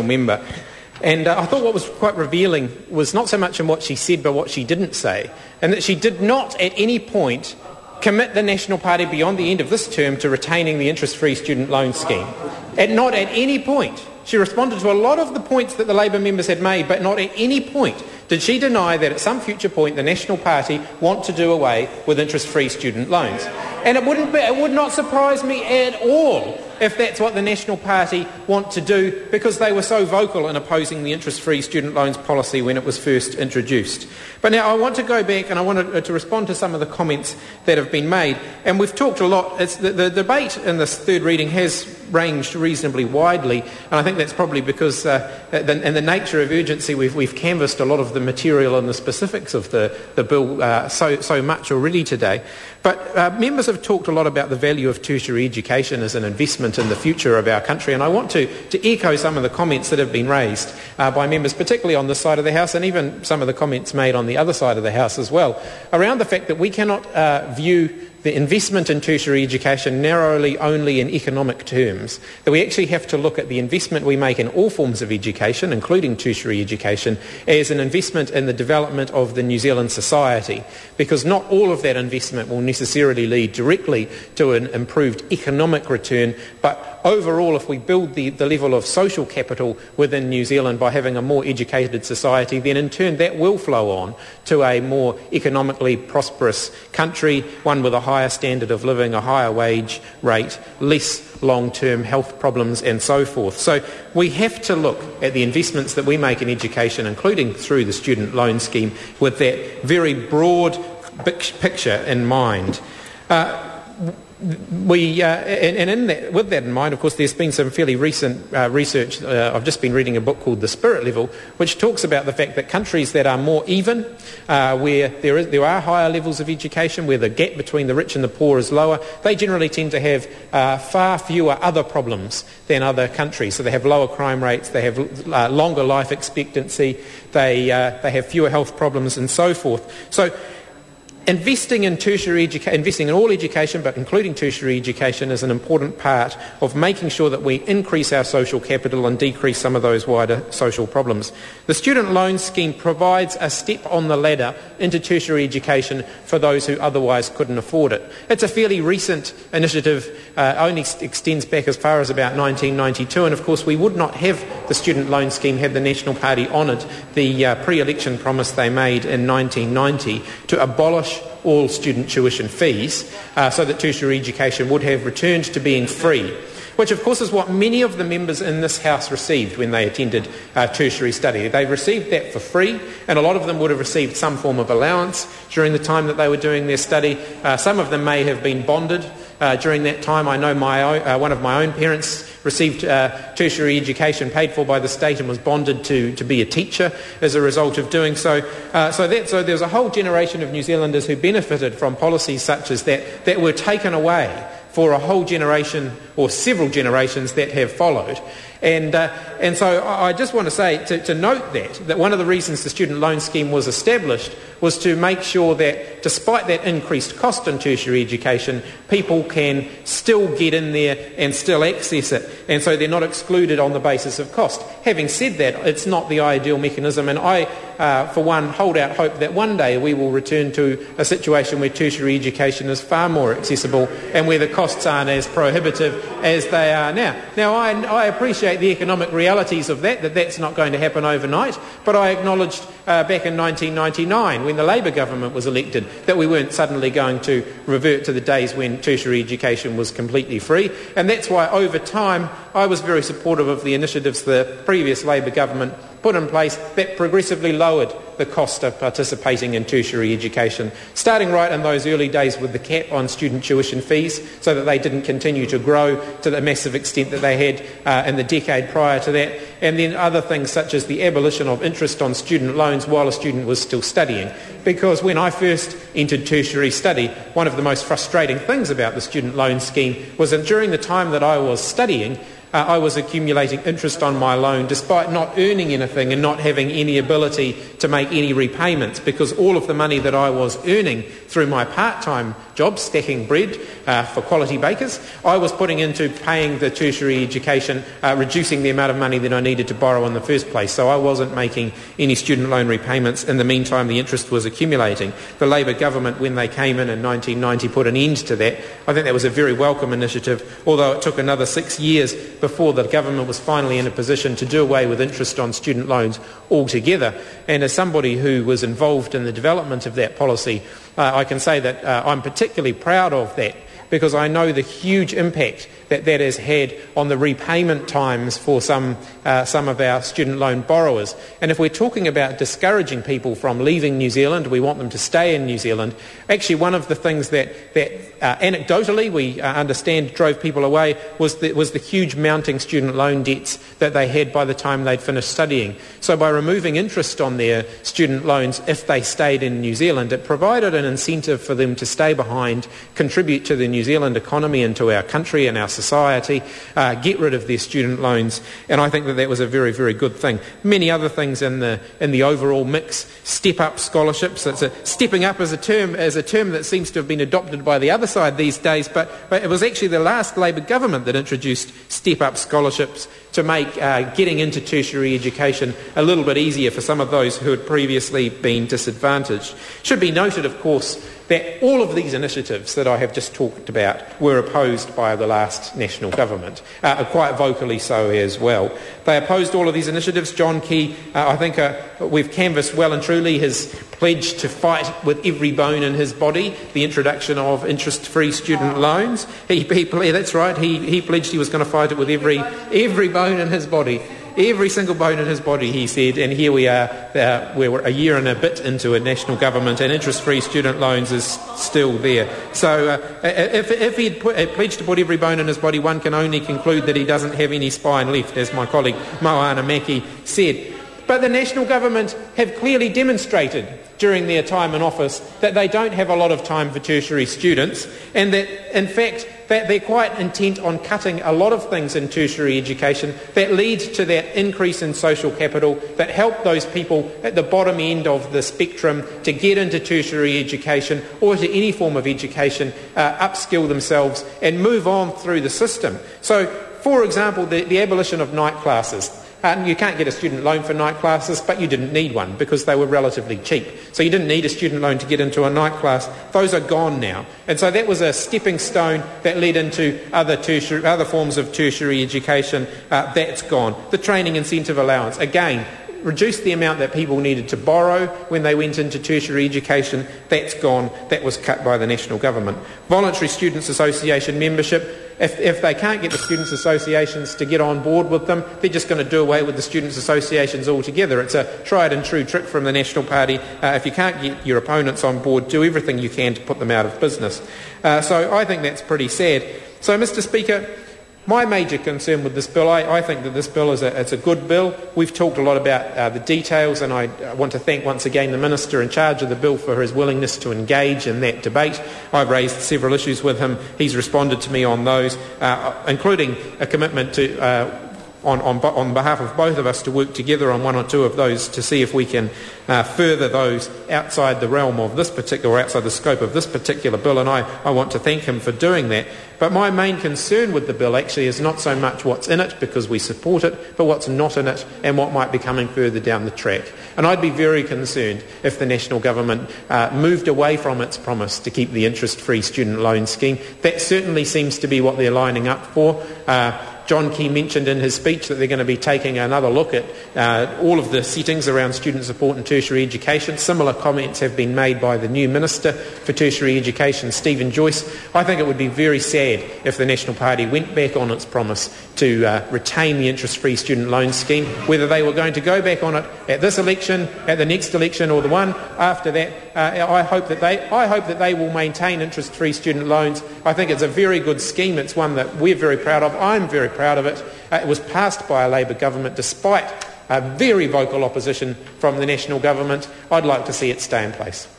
member. And I thought what was quite revealing was not so much in what she said but what she didn't say, and that she did not at any point commit the National Party beyond the end of this term to retaining the interest-free student loan scheme. Not at any point. She responded to a lot of the points that the Labour members had made, but not at any point did she deny that at some future point the National Party want to do away with interest-free student loans. And it would not surprise me at all if that's what the National Party want to do, because they were so vocal in opposing the interest-free student loans policy when it was first introduced. But now I want to go back and I want to respond to some of the comments that have been made. And we've talked a lot. The debate in this third reading has ranged reasonably widely, and I think that's probably because in the nature of urgency we've canvassed a lot of the material and the specifics of the bill so much already today. But members have talked a lot about the value of tertiary education as an investment in the future of our country, and I want to echo some of the comments that have been raised by members, particularly on this side of the House, and even some of the comments made on the other side of the House as well, around the fact that we cannot view the investment in tertiary education narrowly only in economic terms, that we actually have to look at the investment we make in all forms of education, including tertiary education, as an investment in the development of the New Zealand society, because not all of that investment will necessarily lead directly to an improved economic return, but overall, if we build the level of social capital within New Zealand by having a more educated society, then in turn that will flow on to a more economically prosperous country, one with a higher standard of living, a higher wage rate, less long-term health problems and so forth. So we have to look at the investments that we make in education, including through the student loan scheme, with that very broad picture in mind. With that in mind, of course, there's been some fairly recent research. I've just been reading a book called The Spirit Level, which talks about the fact that countries that are more even, where there are higher levels of education, where the gap between the rich and the poor is lower, they generally tend to have far fewer other problems than other countries. So they have lower crime rates, they have longer life expectancy, they have fewer health problems and so forth. So investing in investing in all education, but including tertiary education, is an important part of making sure that we increase our social capital and decrease some of those wider social problems. The student loan scheme provides a step on the ladder into tertiary education for those who otherwise couldn't afford it. It's a fairly recent initiative, only extends back as far as about 1992, and of course we would not have the student loan scheme had the National Party honoured the pre-election promise they made in 1990 to abolish all student tuition fees so that tertiary education would have returned to being free, which of course is what many of the members in this House received when they attended tertiary study. They received that for free, and a lot of them would have received some form of allowance during the time that they were doing their study. Some of them may have been bonded during that time. I know one of my own parents received tertiary education paid for by the state and was bonded to be a teacher as a result of doing so. So there's a whole generation of New Zealanders who benefited from policies such as that were taken away for a whole generation or several generations that have followed. And so I just want to say, to note that one of the reasons the student loan scheme was established was to make sure that despite that increased cost in tertiary education, people can still get in there and still access it, and so they're not excluded on the basis of cost. Having said that, it's not the ideal mechanism, and I, for one, hold out hope that one day we will return to a situation where tertiary education is far more accessible and where the costs aren't as prohibitive as they are now. Now, I appreciate the economic realities of that's not going to happen overnight, but I acknowledged back in 1999, when the Labour government was elected, that we weren't suddenly going to revert to the days when tertiary education was completely free, and that's why over time I was very supportive of the initiatives the previous Labour government put in place that progressively lowered the cost of participating in tertiary education, starting right in those early days with the cap on student tuition fees so that they didn't continue to grow to the massive extent that they had in the decade prior to that, and then other things such as the abolition of interest on student loans while a student was still studying. Because when I first entered tertiary study, one of the most frustrating things about the student loan scheme was that during the time that I was studying, I was accumulating interest on my loan despite not earning anything and not having any ability to make any repayments, because all of the money that I was earning through my part-time job, stacking bread for quality bakers, I was putting into paying the tertiary education, reducing the amount of money that I needed to borrow in the first place. So I wasn't making any student loan repayments. In the meantime, the interest was accumulating. The Labour government, when they came in 1990, put an end to that. I think that was a very welcome initiative, although it took another 6 years before the government was finally in a position to do away with interest on student loans altogether. And as somebody who was involved in the development of that policy, I can say that I'm particularly proud of that, because I know the huge impact that that has had on the repayment times for some of our student loan borrowers. And if we're talking about discouraging people from leaving New Zealand, we want them to stay in New Zealand. Actually, one of the things that anecdotally we understand drove people away was the huge mounting student loan debts that they had by the time they'd finished studying. So by removing interest on their student loans, if they stayed in New Zealand, it provided an incentive for them to stay behind, contribute to the New Zealand economy and to our country and our society, get rid of their student loans, and I think that was a very, very good thing. Many other things in the overall mix. Step up scholarships. Stepping up as a term that seems to have been adopted by the other side these days, but it was actually the last Labour government that introduced step up scholarships to make getting into tertiary education a little bit easier for some of those who had previously been disadvantaged. Should be noted, of course, that all of these initiatives that I have just talked about were opposed by the last national government, quite vocally so as well. They opposed all of these initiatives. John Key, I think we've canvassed well and truly his pledge to fight with every bone in his body the introduction of interest-free student loans. That's right, he pledged he was going to fight it with every bone in his body. Every single bone in his body, he said, and here we are, we're a year and a bit into a national government and interest-free student loans is still there. So if he had pledged to put every bone in his body, one can only conclude that he doesn't have any spine left, as my colleague Moana Maki said. But the national government have clearly demonstrated during their time in office that they don't have a lot of time for tertiary students, and that, in fact, that they're quite intent on cutting a lot of things in tertiary education that lead to that increase in social capital, that help those people at the bottom end of the spectrum to get into tertiary education or to any form of education, upskill themselves and move on through the system. So, for example, the abolition of night classes. You can't get a student loan for night classes, but you didn't need one because they were relatively cheap. So you didn't need a student loan to get into a night class. Those are gone now. And so that was a stepping stone that led into other forms of tertiary education. That's gone. The training incentive allowance, again, reduced the amount that people needed to borrow when they went into tertiary education. That's gone. That was cut by the national government. Voluntary Students' Association membership. If they can't get the students' associations to get on board with them, they're just going to do away with the students' associations altogether. It's a tried and true trick from the National Party. If you can't get your opponents on board, do everything you can to put them out of business. So I think that's pretty sad. So, Mr. Speaker, my major concern with this bill, I think that this bill it's a good bill. We've talked a lot about the details, and I want to thank once again the Minister in charge of the bill for his willingness to engage in that debate. I've raised several issues with him. He's responded to me on those, including a commitment to on behalf of both of us to work together on one or two of those to see if we can further those outside the realm of this particular, outside the scope of this particular bill, and I want to thank him for doing that. But my main concern with the bill actually is not so much what's in it, because we support it, but what's not in it and what might be coming further down the track. And I'd be very concerned if the national government moved away from its promise to keep the interest-free student loan scheme. That certainly seems to be what they're lining up for. John Key mentioned in his speech that they're going to be taking another look at all of the settings around student support and tertiary education. Similar comments have been made by the new Minister for Tertiary Education, Stephen Joyce. I think it would be very sad if the National Party went back on its promise to retain the interest-free student loan scheme. Whether they were going to go back on it at this election, at the next election, or the one after that, I hope that they will maintain interest-free student loans. I think it's a very good scheme. It's one that we're very proud of. I'm very proud of it. It was passed by a Labour government despite a very vocal opposition from the national government. I'd like to see it stay in place.